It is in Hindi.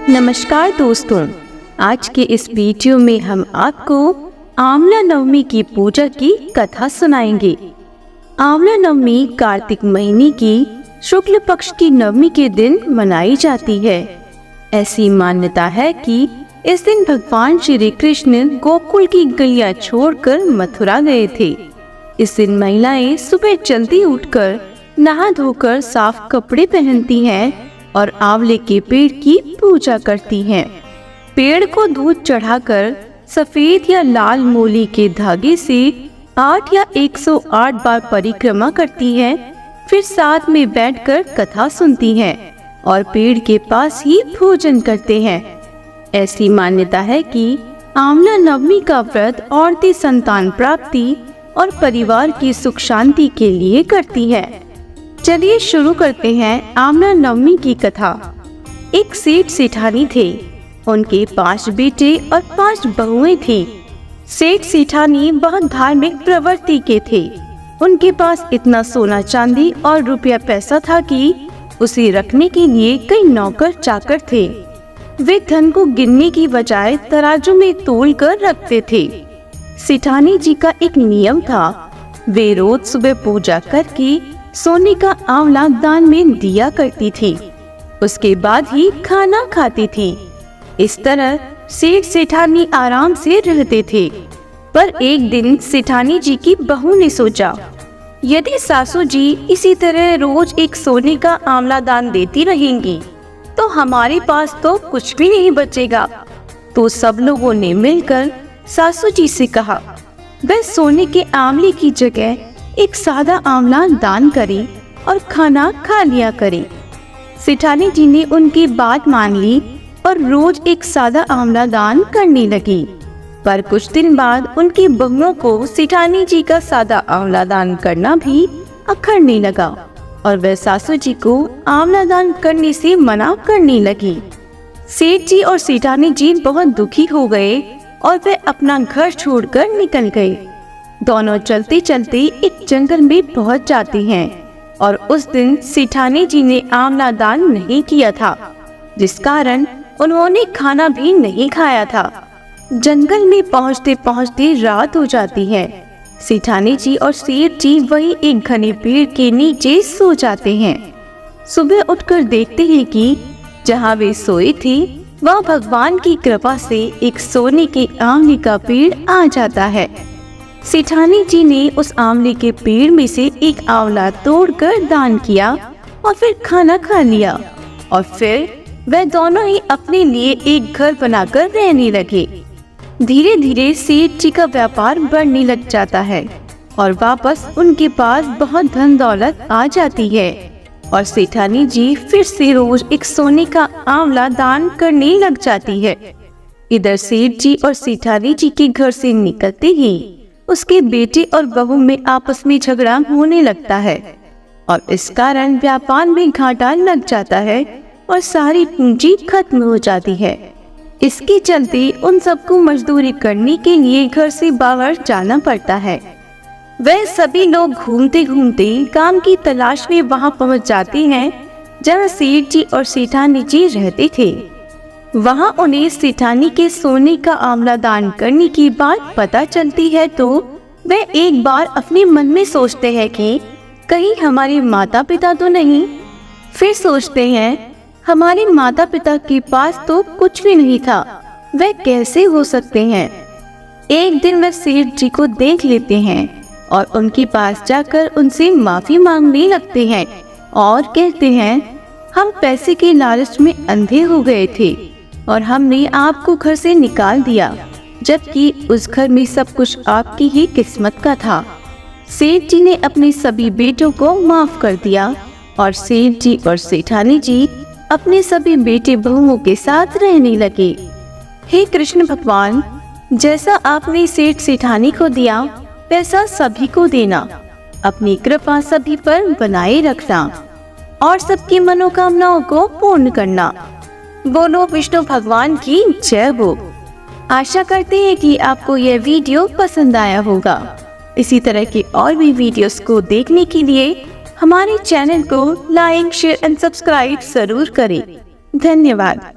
नमस्कार दोस्तों, आज के इस वीडियो में हम आपको आंवला नवमी की पूजा की कथा सुनाएंगे। आंवला नवमी कार्तिक महीने की शुक्ल पक्ष की नवमी के दिन मनाई जाती है। ऐसी मान्यता है कि इस दिन भगवान श्री कृष्ण गोकुल की गलियां छोड़कर मथुरा गए थे। इस दिन महिलाएं सुबह जल्दी उठकर नहा धोकर साफ कपड़े पहनती हैं और आंवले के पेड़ की पूजा करती हैं। पेड़ को दूध चढ़ाकर सफेद या लाल मोली के धागे से 8 या 108 बार परिक्रमा करती हैं, फिर साथ में बैठकर कथा सुनती हैं और पेड़ के पास ही भोजन करते हैं। ऐसी मान्यता है कि आंवला नवमी का व्रत औरतें संतान प्राप्ति और परिवार की सुख शांति के लिए करती हैं। चलिए शुरू करते हैं आंवला नवमी की कथा। एक सेठ सेठानी थे। उनके 5 बेटे और 5 बहुएं थी। सेठ सेठानी बहुत धार्मिक प्रवृत्ति के थे। उनके पास इतना सोना चांदी और रुपया पैसा था कि उसे रखने के लिए कई नौकर चाकर थे। वे धन को गिनने की बजाय तराजू में तोल कर रखते थे। सेठानी जी का एक नियम था, वे रोज सुबह पूजा करके सोने का आंवला दान में दिया करती थी। उसके बाद ही खाना खाती थी। इस तरह सेठ सेठानी आराम से रहते थे। पर एक दिन सेठानी जी की बहू ने सोचा, यदि सासू जी इसी तरह रोज एक सोने का आंवला दान देती रहेंगी तो हमारे पास तो कुछ भी नहीं बचेगा। तो सब लोगों ने मिलकर सासू जी से कहा, वह सोने के आंवले की जगह एक सादा आंवला दान करें और खाना खा लिया करें। सेठानी जी ने उनकी बात मान ली और रोज एक सादा आंवला दान करने लगी। पर कुछ दिन बाद उनकी बहुओं को सेठानी जी का सादा आंवला दान करना भी अखरने लगा और वह सासू जी को आंवला दान करने से मना करने लगी। सेठ जी और सेठानी जी बहुत दुखी हो गए और वे अपना घर छोड़कर निकल गए। दोनों चलते चलते एक जंगल में पहुंच जाते हैं और उस दिन सेठानी जी ने आंवला दान नहीं किया था, जिस कारण उन्होंने खाना भी नहीं खाया था। जंगल में पहुंचते पहुंचते रात हो जाती है। सेठानी जी और सेठ जी वही एक घने पेड़ के नीचे सो जाते हैं। सुबह उठकर देखते हैं कि जहां वे सोए थे वहां भगवान की कृपा से एक सोने के आंवले का पेड़ आ जाता है। सेठानी जी ने उस आंवले के पेड़ में से एक आंवला तोड़कर दान किया और फिर खाना खा लिया और फिर वह दोनों ही अपने लिए एक घर बनाकर रहने लगे। धीरे धीरे सेठ जी का व्यापार बढ़ने लग जाता है और वापस उनके पास बहुत धन दौलत आ जाती है और सेठानी जी फिर से रोज एक सोने का आंवला दान करने लग जाती है। इधर सेठ जी और सेठानी जी के घर से निकलते ही उसके बेटे और बहू में आपस में झगड़ा होने लगता है और इस कारण व्यापार में घाटा लग जाता है और सारी पूंजी खत्म हो जाती है। इसके चलते उन सबको मजदूरी करने के लिए घर से बाहर जाना पड़ता है। वह सभी लोग घूमते घूमते काम की तलाश में वहां पहुंच जाते हैं जहां सेठ जी और सेठानी जी रहते थे। वहां उन्हें सेठानी के सोने का आंवला दान करने की बात पता चलती है तो वे एक बार अपने मन में सोचते हैं कि कहीं हमारे माता पिता तो नहीं। फिर सोचते हैं हमारे माता पिता के पास तो कुछ भी नहीं था, वे कैसे हो सकते हैं। एक दिन वे सेठ जी को देख लेते हैं और उनके पास जाकर उनसे माफी मांगने लगते हैं और कहते हैं, हम पैसे के लालच में अंधे हो गए थे और हमने आपको घर से निकाल दिया, जबकि उस घर में सब कुछ आपकी ही किस्मत का था। सेठ जी ने अपने सभी बेटों को माफ कर दिया और सेठ जी और सेठानी जी अपने सभी बेटे बहुओं के साथ रहने लगे। हे कृष्ण भगवान, जैसा आपने सेठ सेठानी को दिया वैसा सभी को देना। अपनी कृपा सभी पर बनाए रखना और सबकी मनोकामनाओं को पूर्ण करना। बोलो विष्णु भगवान की जय हो। आशा करते हैं कि आपको यह वीडियो पसंद आया होगा। इसी तरह के और भी वीडियोस को देखने के लिए हमारे चैनल को लाइक, शेयर एंड सब्सक्राइब जरूर करें। धन्यवाद।